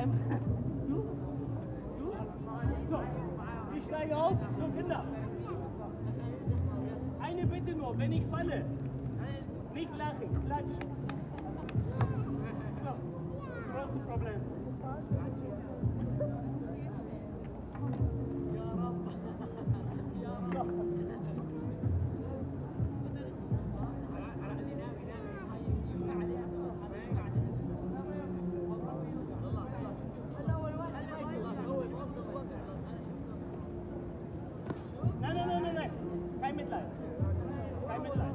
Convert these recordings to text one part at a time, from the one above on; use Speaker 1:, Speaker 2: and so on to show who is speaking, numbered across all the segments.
Speaker 1: Du? So, ich steige auf. So, Kinder. Eine Bitte nur, wenn ich falle, nicht lachen, klatschen. So, großes Problem. Nein. Kein Mitleid. Kein Mitleid.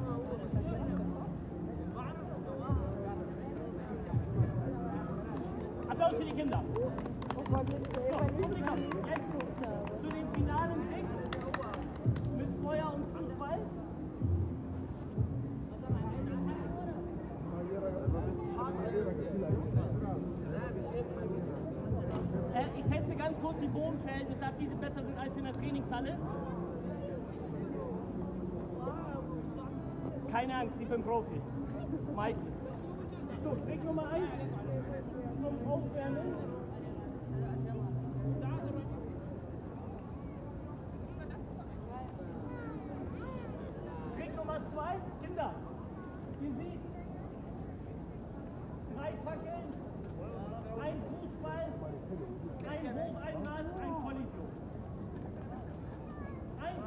Speaker 1: Applaus für die Kinder. So, Publikum, jetzt zu den finalen Tricks mit Feuer und Fußball. Ich teste ganz kurz die Bodenverhältnisse ab, die besser sind als in der Trainingshalle. Keine Angst, ich bin Profi. Meistens. So, Trick Nummer 1 zum Aufwärmen. Trick Nummer 2, Kinder. Ihr seht 3 Fackeln, ein Fußball, ein Hoch, ein Mann, ein Vollidiot. 1,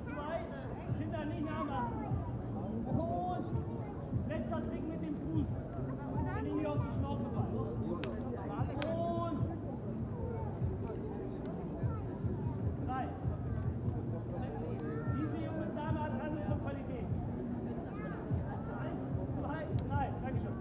Speaker 1: 2, Kinder nicht nachmachen. Und letzter Trick mit dem Fuß. Wenn ich nicht auf die Schnauze falle. Und 3. Diese junge Dame hat andere Qualität. 1, 2, 3. Dankeschön.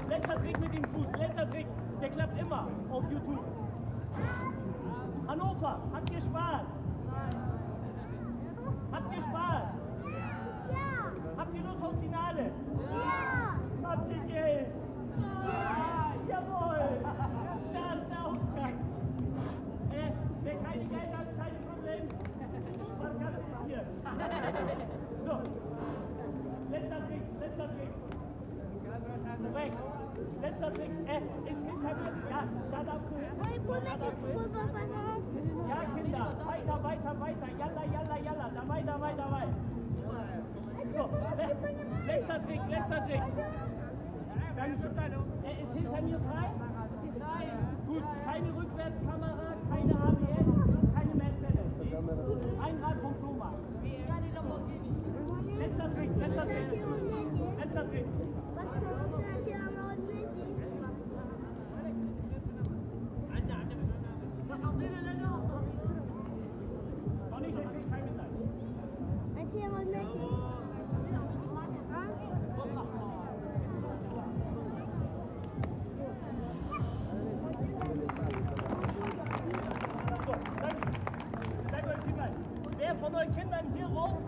Speaker 1: Letzter Trick mit dem Fuß, letzter Trick, der klappt immer auf YouTube. Hannover, habt ihr Spaß? Habt ihr Spaß?
Speaker 2: Ja!
Speaker 1: Habt ihr Lust aufs Finale?
Speaker 2: Ja!
Speaker 1: Habt ihr Geld? Ja! Jawohl! Da ist der Ausgang. Wer keine Geld hat, kein Problem. Sparkasse ist hier. So, letzter Trick. Weg. Letzter Trick. Ist hinter mir. Ja, da darfst du hin. Ja, Kinder. Weiter. Jalla. Dabei. So, letzter Trick. Er ist hinter mir frei? Nein. Gut, keine Rückwärtskamera, keine ABS, keine Mercedes. Ein Rad vom Flohmarkt. Letzter Trick. Noch nicht, ich krieg kein Mitleid. So, danke. Wer von euren Kindern hier rauf